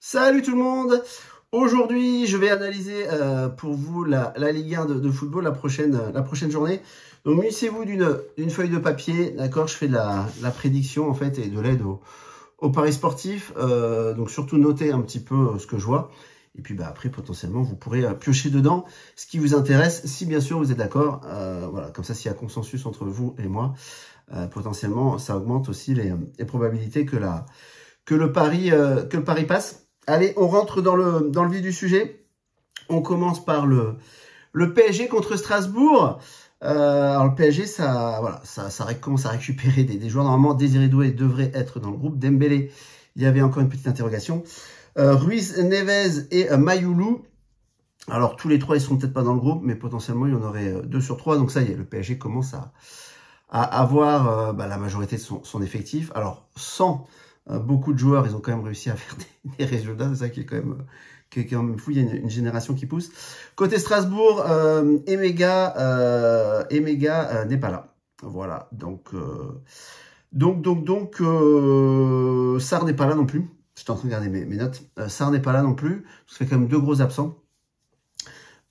Salut tout le monde! Aujourd'hui, je vais analyser pour vous la Ligue 1 de football, la prochaine journée. Donc, munissez-vous d'une feuille de papier, d'accord? Je fais de la prédiction, en fait, et de l'aide au paris sportif. Donc, surtout, notez un petit peu ce que je vois. Et puis, après, potentiellement, vous pourrez piocher dedans ce qui vous intéresse, si bien sûr vous êtes d'accord. Voilà, comme ça, s'il y a consensus entre vous et moi, potentiellement, ça augmente aussi les probabilités que le pari passe. Allez, on rentre dans le vif du sujet. On commence par le PSG contre Strasbourg. Alors le PSG, ça commence à récupérer des joueurs. Normalement, Désiré Doué devrait être dans le groupe. Dembélé, il y avait encore une petite interrogation. Ruiz, Neves et Mayoulou. Alors tous les trois, ils seront peut-être pas dans le groupe, mais potentiellement, il y en aurait 2 sur 3. Donc ça y est, le PSG commence à avoir la majorité de son effectif. Alors sans beaucoup de joueurs, ils ont quand même réussi à faire des résultats. C'est ça qui est quand même fou. Il y a une génération qui pousse. Côté Strasbourg, Emega n'est pas là. Voilà. Donc Sarr n'est pas là non plus. J'étais en train de regarder mes notes. Sarr n'est pas là non plus. Ça fait quand même 2 gros absents.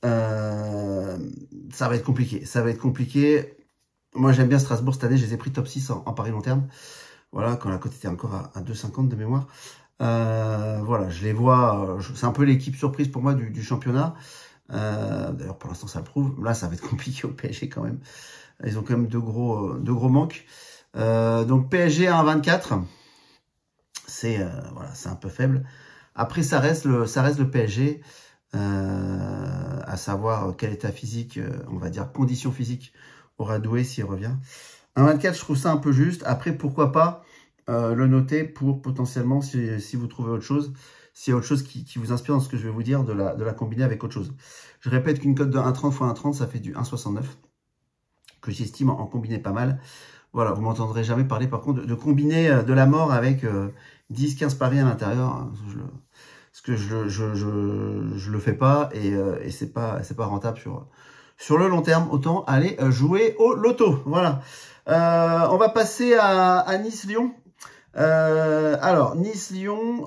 Ça va être compliqué. Ça va être compliqué. Moi, j'aime bien Strasbourg cette année. Je les ai pris top 6 en pari long terme. Voilà, quand la cote était encore à 2,50 de mémoire. Voilà, je les vois. C'est un peu l'équipe surprise pour moi du championnat. D'ailleurs, pour l'instant, ça le prouve. Là, ça va être compliqué au PSG quand même. Ils ont quand même deux gros manques. Donc, PSG à 1,24. C'est un peu faible. Après, ça reste le PSG. À savoir quel état physique, on va dire condition physique aura Doué s'il revient. 1,24, je trouve ça un peu juste. Après, pourquoi pas le noter pour potentiellement, si vous trouvez autre chose, s'il y a autre chose qui vous inspire dans ce que je vais vous dire, de la combiner avec autre chose. Je répète qu'une cote de 1,30 x 1,30, ça fait du 1,69, que j'estime en combiner pas mal. Voilà, vous m'entendrez jamais parler par contre de combiner de la mort avec 10-15 paris à l'intérieur. Parce que je le fais pas et c'est pas rentable sur le long terme. Autant aller jouer au loto. Voilà. On va passer à Nice-Lyon. Alors, Nice-Lyon.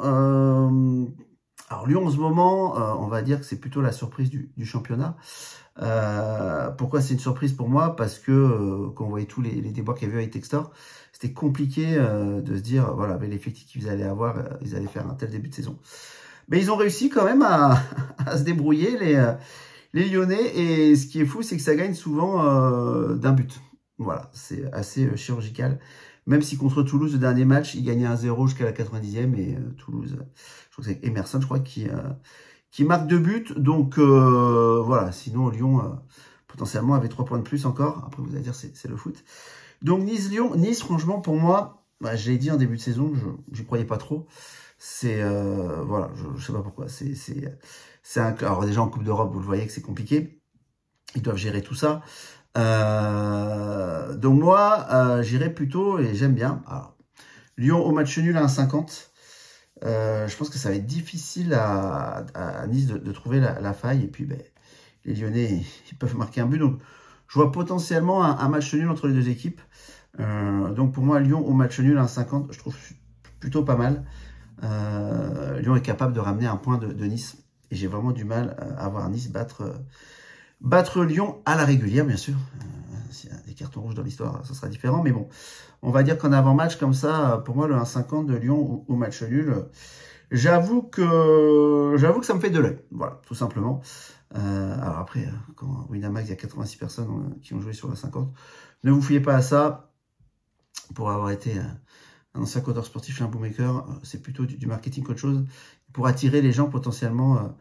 Alors, Lyon, en ce moment, on va dire que c'est plutôt la surprise du championnat. Pourquoi c'est une surprise pour moi? Parce que quand on voyait tous les déboires qu'il y avait avec Textor, c'était compliqué de se dire, voilà, avec l'effectif qu'ils allaient avoir, ils allaient faire un tel début de saison. Mais ils ont réussi quand même à se débrouiller, les Lyonnais. Et ce qui est fou, c'est que ça gagne souvent d'un but. Voilà, c'est assez chirurgical. Même si contre Toulouse, le dernier match, ils gagnaient 1-0 jusqu'à la 90e. Et Toulouse, je crois que c'est Emerson, je crois, qui marque 2 buts. Donc, voilà. Sinon, Lyon, potentiellement, avait 3 points de plus encore. Après, vous allez dire, c'est le foot. Donc, Nice-Lyon. Nice, franchement, pour moi, je l'ai dit en début de saison, je n'y croyais pas trop. C'est voilà, je sais pas pourquoi. Alors déjà en Coupe d'Europe, vous le voyez que c'est compliqué. Ils doivent gérer tout ça. Donc moi, j'irai plutôt et j'aime bien. Alors, Lyon au match nul à 1,50. Je pense que ça va être difficile à Nice de trouver la faille. Et puis, les Lyonnais, ils peuvent marquer un but. Donc, je vois potentiellement un match nul entre les deux équipes. Donc, pour moi, Lyon au match nul à 1,50, je trouve plutôt pas mal. Lyon est capable de ramener un point de Nice. Et j'ai vraiment du mal à voir Nice battre Lyon à la régulière, bien sûr. S'il y a des cartons rouges dans l'histoire, ça sera différent. Mais bon, on va dire qu'en avant-match, comme ça, pour moi, le 1,50 de Lyon au match nul, j'avoue que ça me fait de l'œil. Voilà, tout simplement. Alors après, quand Winamax, il y a 86 personnes qui ont joué sur la 50. Ne vous fiez pas à ça. Pour avoir été un ancien codeur sportif et un bookmaker, c'est plutôt du marketing qu'autre chose, pour attirer les gens potentiellement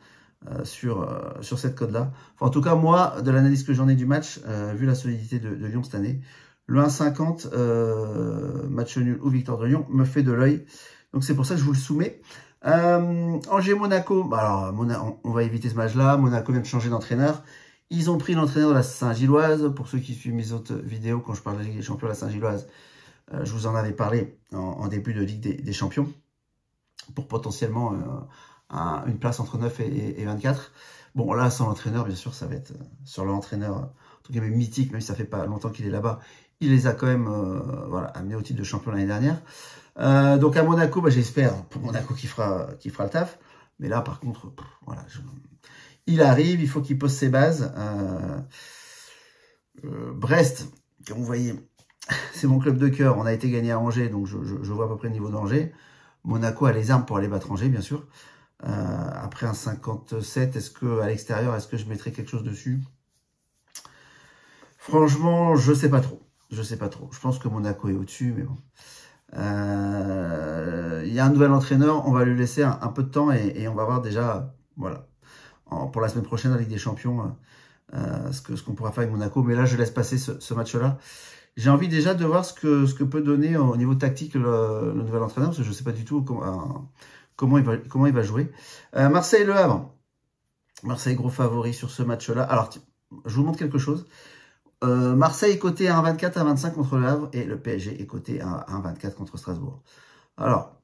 sur cette code-là. Enfin, en tout cas, moi, de l'analyse que j'en ai du match, vu la solidité de Lyon cette année, le 1,50 match nul ou victoire de Lyon me fait de l'œil. Donc, c'est pour ça que je vous le soumets. Angers-Monaco, alors on va éviter ce match-là. Monaco vient de changer d'entraîneur. Ils ont pris l'entraîneur de la Saint-Gilloise. Pour ceux qui suivent mes autres vidéos, quand je parle de la Ligue des Champions, la Saint-Gilloise, je vous en avais parlé en début de Ligue des Champions, pour potentiellement une place entre 9 et 24. Bon, là, sans l'entraîneur, bien sûr, ça va être sur l'entraîneur, en tout cas même mythique, même si ça fait pas longtemps qu'il est là-bas. Il les a quand même amenés au titre de champion l'année dernière. Donc à Monaco, bah, j'espère pour Monaco qui fera le taf. Mais là, par contre, voilà, il arrive, il faut qu'il pose ses bases. Brest, comme vous voyez, c'est mon club de cœur. On a été gagné à Angers, donc je vois à peu près le niveau d'Angers. Monaco a les armes pour aller battre Angers, bien sûr. Après un 57, est-ce que à l'extérieur, est-ce que je mettrais quelque chose dessus? Franchement, je sais pas trop. Je sais pas trop. Je pense que Monaco est au-dessus, mais bon. Il y a un nouvel entraîneur, on va lui laisser un peu de temps et on va voir déjà, voilà, pour la semaine prochaine, la Ligue des Champions, ce qu'on pourra faire avec Monaco. Mais là, je laisse passer ce match-là. J'ai envie déjà de voir ce que peut donner au niveau tactique le nouvel entraîneur, parce que je ne sais pas du tout comment il va jouer. Marseille-Le Havre. Marseille, gros favori sur ce match-là. Alors, je vous montre quelque chose. Marseille est coté à 1,24 à 25 contre Le Havre et le PSG est coté à 1,24 contre Strasbourg. Alors,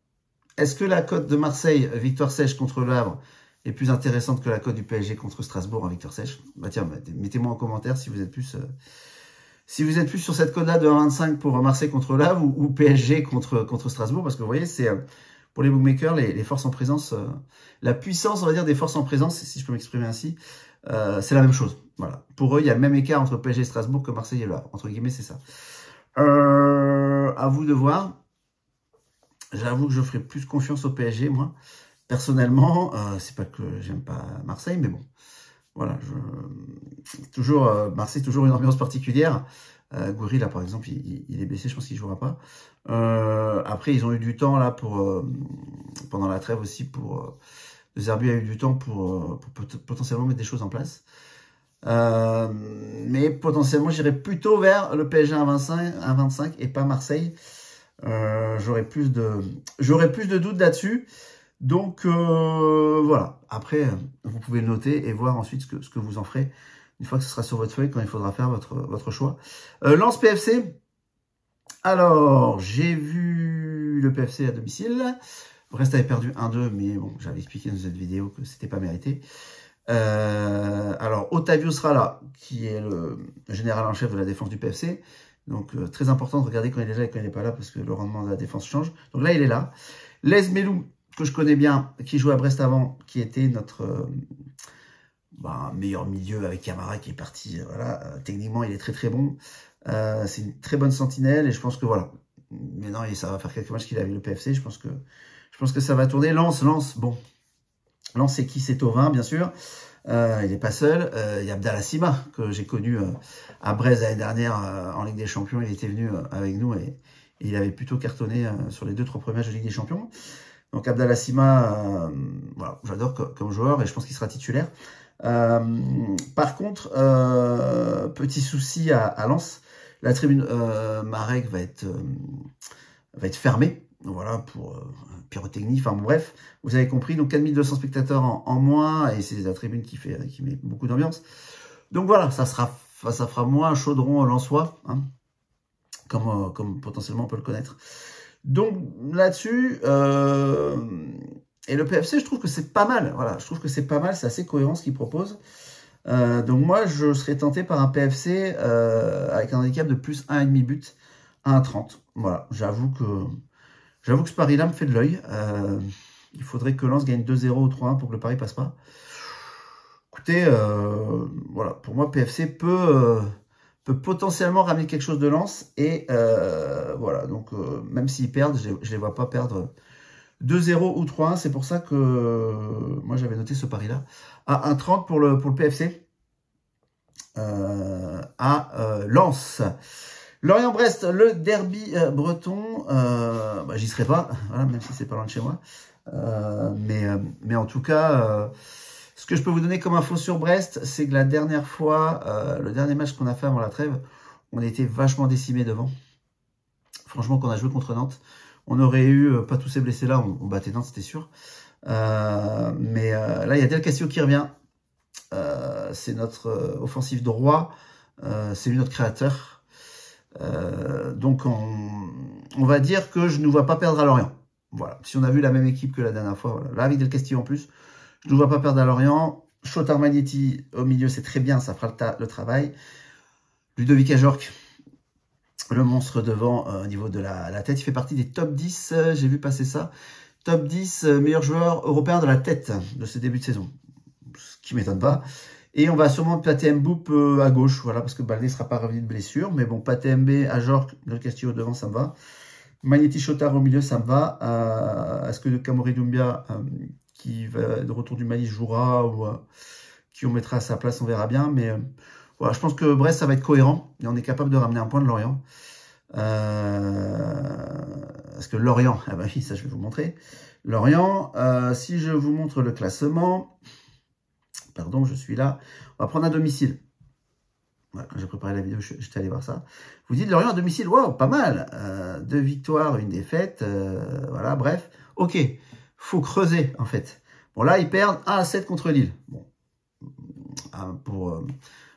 est-ce que la cote de Marseille, victoire sèche contre Le Havre, est plus intéressante que la cote du PSG contre Strasbourg en victoire sèche? Bah tiens, mettez-moi en commentaire si vous êtes plus sur cette cote-là de 1,25 pour Marseille contre Le Havre ou PSG contre Strasbourg, parce que vous voyez, c'est pour les bookmakers, les forces en présence, la puissance, on va dire, des forces en présence, si je peux m'exprimer ainsi, c'est la même chose. Voilà. Pour eux, il y a le même écart entre PSG et Strasbourg que Marseille et Le Havre. Entre guillemets, c'est ça. À vous de voir. J'avoue que je ferai plus confiance au PSG, moi. Personnellement, c'est pas que j'aime pas Marseille, mais bon. Voilà. Marseille, toujours une ambiance particulière. Gouiri, là, par exemple, il est blessé, je pense qu'il ne jouera pas. Après, ils ont eu du temps, là, pendant la trêve aussi, De Zerbi a eu du temps pour potentiellement mettre des choses en place. Mais potentiellement, j'irais plutôt vers le PSG à 1,25 et pas Marseille. J'aurais plus de doutes là-dessus. Donc, voilà. Après, vous pouvez le noter et voir ensuite ce que vous en ferez une fois que ce sera sur votre feuille, quand il faudra faire votre choix. Lens PFC. Alors, j'ai vu le PFC à domicile. Brest avait perdu 1-2, mais bon, j'avais expliqué dans cette vidéo que c'était pas mérité. Alors, Otavio sera là, qui est le général en chef de la défense du PFC. Donc, très important de regarder quand il est là et quand il n'est pas là, parce que le rendement de la défense change. Donc là, il est là. Les Melou, que je connais bien, qui jouait à Brest avant, qui était notre meilleur milieu avec Camara qui est parti. Voilà, techniquement, il est très très bon. C'est une très bonne sentinelle et je pense que voilà. Maintenant, ça va faire quelques matchs qu'il a avec le PFC. Je pense que ça va tourner. Lens, bon. Lens, c'est qui? C'est Thauvin, bien sûr. Il n'est pas seul. Il y a Abdallah Sima, que j'ai connu à Brest l'année dernière en Ligue des Champions. Il était venu avec nous et il avait plutôt cartonné sur les 2-3 premiers matchs de Ligue des Champions. Donc Abdallah Sima, voilà, j'adore comme joueur et je pense qu'il sera titulaire. Par contre, petit souci à Lens, la tribune Marek va être fermée, voilà, pour pyrotechnie, enfin bon, bref, vous avez compris, donc 4200 spectateurs en moins, et c'est la tribune qui met beaucoup d'ambiance. Donc voilà, ça fera moins un chaudron lensois, hein, comme potentiellement on peut le connaître. Donc là-dessus, et le PFC, je trouve que c'est pas mal. Voilà, je trouve que c'est pas mal, c'est assez cohérent ce qu'il propose. Donc moi, je serais tenté par un PFC avec un handicap de plus 1,5 but à 1,30. Voilà, j'avoue que ce pari-là me fait de l'œil. Il faudrait que Lens gagne 2-0 ou 3-1 pour que le pari passe pas. Écoutez, voilà, pour moi, PFC peut potentiellement ramener quelque chose de Lens. Et voilà, donc même s'ils perdent, je ne les vois pas perdre 2-0 ou 3-1. C'est pour ça que moi, j'avais noté ce pari-là. À 1,30 pour le PFC. À Lens. Lorient-Brest, le derby breton. J'y serai pas, voilà, même si c'est pas loin de chez moi. Mais en tout cas, ce que je peux vous donner comme info sur Brest, c'est que la dernière fois, le dernier match qu'on a fait avant la trêve, on était vachement décimés devant. Franchement, quand on a joué contre Nantes, on aurait eu, pas tous ces blessés là, on battait Nantes, c'était sûr. Mais là, il y a Del Castillo qui revient. C'est notre offensif droit. C'est lui notre créateur. Donc, on va dire que je ne vois pas perdre à Lorient. Voilà. Si on a vu la même équipe que la dernière fois, voilà. Là, avec Del Castillo en plus, je ne vois pas perdre à Lorient. Chotard Magnetti au milieu, c'est très bien, ça fera le travail. Ludovic Ajorc, Le monstre devant au niveau de la tête. Il fait partie des top 10, j'ai vu passer ça. Top 10 meilleurs joueurs européens de la tête de ce début de saison. Ce qui ne m'étonne pas. Et on va sûrement plater Mboup à gauche, voilà, parce que Baldé ne sera pas revenu de blessure. Mais bon, Pathé MB, Ajorc, Del Castillo devant, ça me va. Magnetti Chotard au milieu, ça me va. Est-ce que Kamori Doumbia, qui va de retour du Mali, jouera ou qui on mettra à sa place, on verra bien. Mais voilà, je pense que Brest, ça va être cohérent. Et on est capable de ramener un point de Lorient. Parce que Lorient, ah bah oui, ça je vais vous montrer. Lorient, si je vous montre le classement, pardon, je suis là. On va prendre un domicile. Voilà, quand j'ai préparé la vidéo, j'étais allé voir ça. Vous dites Lorient à domicile, waouh, pas mal. 2 victoires, 1 défaite. Voilà, bref. Ok, faut creuser en fait. Bon, là, ils perdent 1-7 contre Lille. Bon,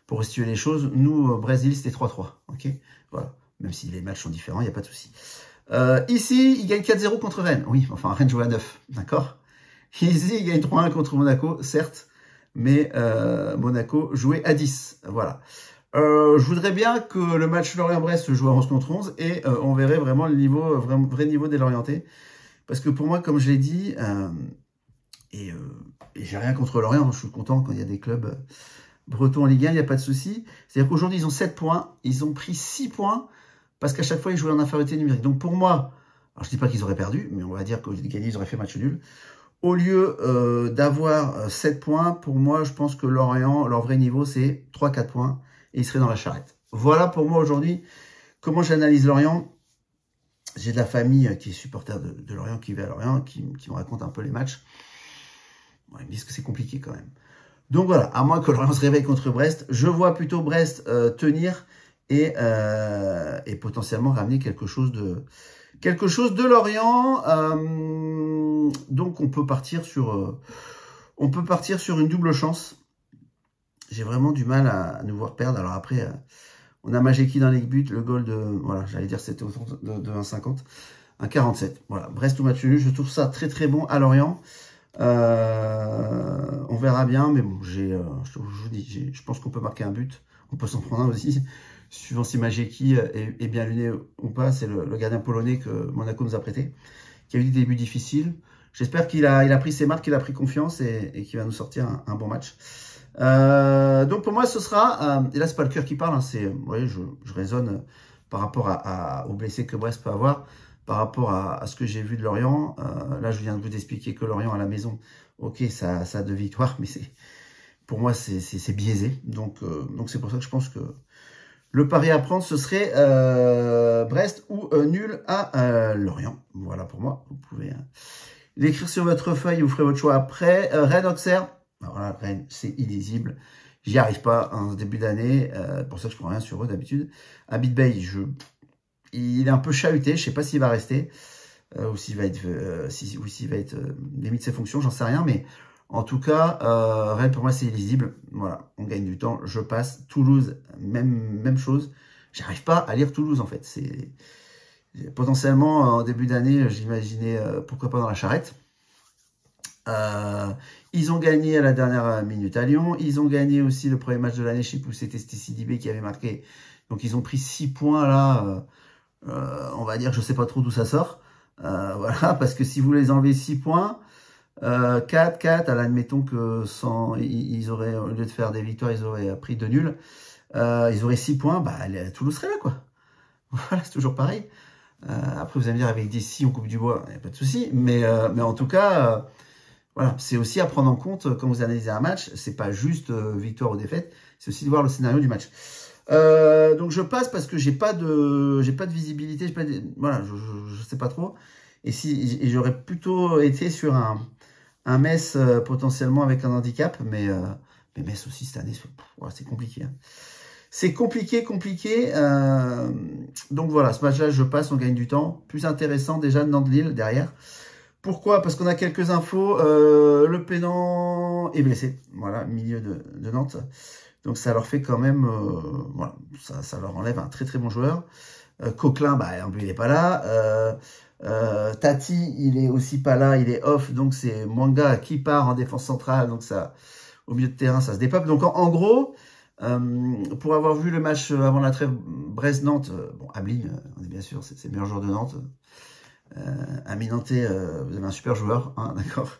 pour restituer les choses, nous, Brésil, c'était 3-3. Ok, voilà. Même si les matchs sont différents, il n'y a pas de souci. Ici, il gagne 4-0 contre Rennes. Oui, enfin, Rennes joue à 9, d'accord. Ici, il gagne 3-1 contre Monaco, certes. Mais Monaco jouait à 10. Voilà. Je voudrais bien que le match Lorient-Brest se joue à 11 contre 11 et on verrait vraiment le niveau, vrai niveau des Lorientais. Parce que pour moi, comme je l'ai dit, et j'ai rien contre Lorient, je suis content quand il y a des clubs bretons en Ligue 1, il n'y a pas de souci. C'est-à-dire qu'aujourd'hui, ils ont 7 points, ils ont pris 6 points parce qu'à chaque fois, ils jouaient en infériorité numérique. Donc pour moi, alors je ne dis pas qu'ils auraient perdu, mais on va dire qu'ils gagné, ils auraient fait match nul. Au lieu d'avoir 7 points, pour moi, je pense que Lorient, leur vrai niveau, c'est 3-4 points et ils seraient dans la charrette. Voilà pour moi aujourd'hui comment j'analyse Lorient. J'ai de la famille qui est supporter de Lorient, qui vit à Lorient, qui me raconte un peu les matchs. Bon, ils me disent que c'est compliqué quand même. Donc voilà, à moins que Lorient se réveille contre Brest, je vois plutôt Brest tenir et potentiellement ramener quelque chose de Lorient. Donc on peut partir sur une double chance. J'ai vraiment du mal à nous voir perdre. Alors après, on a Majeki dans les buts, le goal de, voilà, j'allais dire c'était autour de 1,50, 1,47. Voilà, Brest ou match nul, je trouve ça très très bon à Lorient. On verra bien, mais bon, je vous dis, je pense qu'on peut marquer un but. On peut s'en prendre un aussi, suivant si Majeki est bien luné ou pas. C'est le gardien polonais que Monaco nous a prêté, qui a eu des débuts difficiles. J'espère qu'il a pris ses marques, qu'il a pris confiance et qu'il va nous sortir un bon match. Donc pour moi, ce sera, et là c'est pas le cœur qui parle, hein, ouais, je raisonne par rapport aux blessés que Brest peut avoir, par rapport à ce que j'ai vu de Lorient. Là, je viens de vous expliquer que Lorient à la maison, ok, ça a 2 victoires, mais pour moi, c'est biaisé. Donc c'est pour ça que je pense que le pari à prendre, ce serait Brest ou nul à Lorient. Voilà pour moi. Vous pouvez l'écrire sur votre feuille, vous ferez votre choix après. Rennes-Auxerre. Alors là, Rennes, c'est illisible. J'y arrive pas en début d'année. Pour ça que je prends rien sur eux d'habitude. Abid Bey, il est un peu chahuté. Je sais pas s'il va rester ou s'il va être, limite ses fonctions. J'en sais rien, mais en tout cas, Rennes pour moi c'est illisible. Voilà, on gagne du temps. Je passe. Toulouse, même chose. J'arrive pas à lire Toulouse en fait. C'est potentiellement en début d'année, j'imaginais pourquoi pas dans la charrette. Ils ont gagné à la dernière minute à Lyon. Ils ont gagné aussi le premier match de l'année, je sais plus où c'était Sidibé qui avait marqué. Donc ils ont pris 6 points là. On va dire, je sais pas trop d'où ça sort. Voilà, parce que si vous les enlevez 6 points, 4, alors admettons que ils auraient, au lieu de faire des victoires, ils auraient pris 2 nuls. Ils auraient 6 points, bah Toulouse serait là quoi. Voilà, c'est toujours pareil. Après vous allez me dire avec 10 si on coupe du bois, il n'y a pas de souci. Mais en tout cas, voilà, c'est aussi à prendre en compte quand vous analysez un match. C'est pas juste victoire ou défaite, c'est aussi de voir le scénario du match. Donc je passe parce que j'ai pas de visibilité, voilà, je sais pas trop. Et j'aurais plutôt été sur un Metz potentiellement avec un handicap, mais Metz aussi cette année, c'est compliqué. Hein. C'est compliqué. Donc voilà, ce match-là, je passe, on gagne du temps. Plus intéressant déjà Nantes-Lille derrière. Pourquoi? Parce qu'on a quelques infos. Le Pénan est blessé. Voilà, milieu de Nantes. Donc ça leur fait quand même, voilà, ça leur enlève un très très bon joueur. Coquelin, bah il n'est pas là. Tati, il est aussi pas là, il est off. Donc c'est Mwanga qui part en défense centrale. Donc ça, au milieu de terrain, ça se dépeuple. Donc en gros, Pour avoir vu le match avant la trêve Brest-Nantes, bon, Ablin, on est bien sûr, c'est le meilleur joueur de Nantes. Ami Nantais, vous avez un super joueur, hein, d'accord.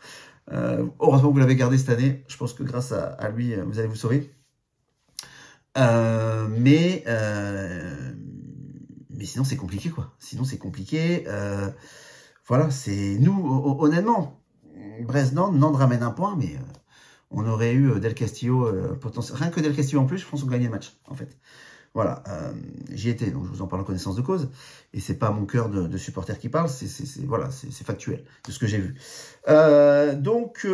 Heureusement que vous l'avez gardé cette année. Je pense que grâce à lui, vous allez vous sauver. Mais sinon, c'est compliqué, quoi. Sinon, c'est compliqué. Voilà, c'est nous, honnêtement, Brest-Nantes, Nantes ramène un point, mais on aurait eu Del Castillo, rien que Del Castillo en plus, je pense qu'on gagnait le match, en fait. Voilà, j'y étais, donc je vous en parle en connaissance de cause, et c'est pas mon cœur de supporter qui parle, voilà, c'est factuel, de ce que j'ai vu. Donc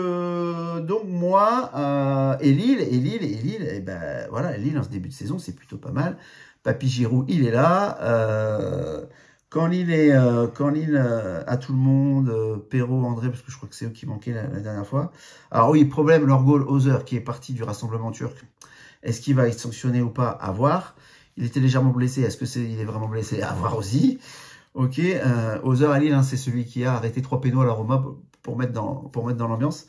moi, et Lille, et ben voilà, Lille en ce début de saison, c'est plutôt pas mal. Papy Giroud, il est là. Quand Lille a tout le monde, Perrault, André, parce que je crois que c'est eux qui manquaient la dernière fois. Alors oui, problème, leur goal, Ozer, qui est parti du rassemblement turc. Est-ce qu'il va être sanctionné ou pas? À voir. Il était légèrement blessé. Est-ce que il est vraiment blessé? À voir aussi. Ok. Ozer à Lille, hein, c'est celui qui a arrêté 3 pénaux à la Roma pour mettre dans l'ambiance.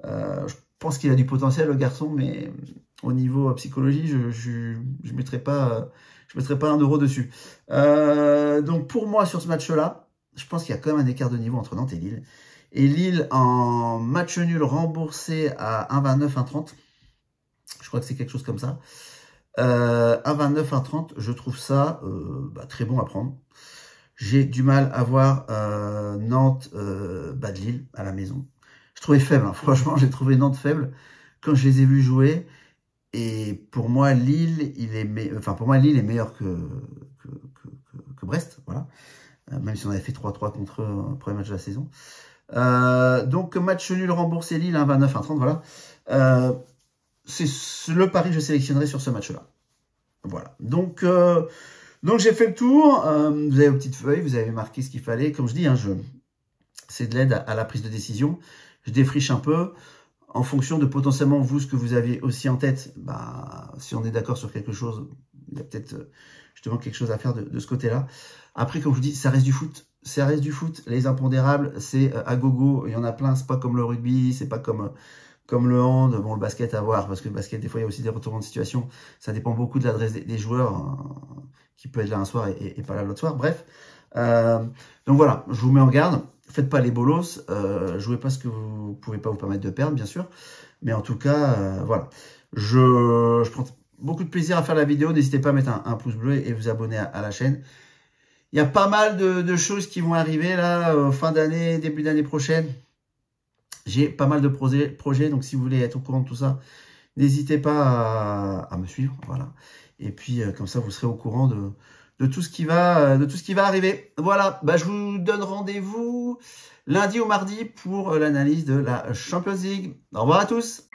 Je pense qu'il a du potentiel, le garçon, mais au niveau psychologie, je mettrai pas un euro dessus. Donc pour moi, sur ce match-là, je pense qu'il y a quand même un écart de niveau entre Nantes et Lille. Et Lille, en match nul remboursé à 1,29, 1,30. Je crois que c'est quelque chose comme ça. 1,29, 1,30, je trouve ça très bon à prendre. J'ai du mal à voir Nantes de Lille à la maison. Je trouvais faible, hein. Franchement, j'ai trouvé Nantes faible quand je les ai vus jouer. Et pour moi, Lille, Lille est meilleur que Brest, voilà. Même si on avait fait 3-3 contre eux au premier match de la saison. Donc, match nul remboursé Lille, 1,29, 1,30, voilà. C'est le pari que je sélectionnerai sur ce match-là. Voilà. Donc j'ai fait le tour. Vous avez vos petites feuilles, vous avez marqué ce qu'il fallait. Comme je dis, hein, c'est de l'aide à la prise de décision. Je défriche un peu en fonction de potentiellement vous, ce que vous aviez aussi en tête. Bah, si on est d'accord sur quelque chose, il y a peut-être justement quelque chose à faire de ce côté-là. Après, comme je vous dis, ça reste du foot. Ça reste du foot. Les impondérables, c'est à gogo. Il y en a plein. C'est pas comme le rugby, c'est pas comme le hand, bon, le basket à voir, parce que le basket, des fois, il y a aussi des retournements de situation. Ça dépend beaucoup de l'adresse des joueurs, hein, qui peut être là un soir et pas là l'autre soir. Bref. Donc voilà, je vous mets en garde. Faites pas les bolos. Jouez pas ce que vous pouvez pas vous permettre de perdre, bien sûr. Mais en tout cas, voilà. Je prends beaucoup de plaisir à faire la vidéo. N'hésitez pas à mettre un pouce bleu et vous abonner à la chaîne. Il y a pas mal de choses qui vont arriver là, fin d'année, début d'année prochaine. J'ai pas mal de projets, donc si vous voulez être au courant de tout ça, n'hésitez pas à me suivre, voilà. Et puis comme ça, vous serez au courant de tout ce qui va, arriver. Voilà, je vous donne rendez-vous lundi ou mardi pour l'analyse de la Champions League. Au revoir à tous.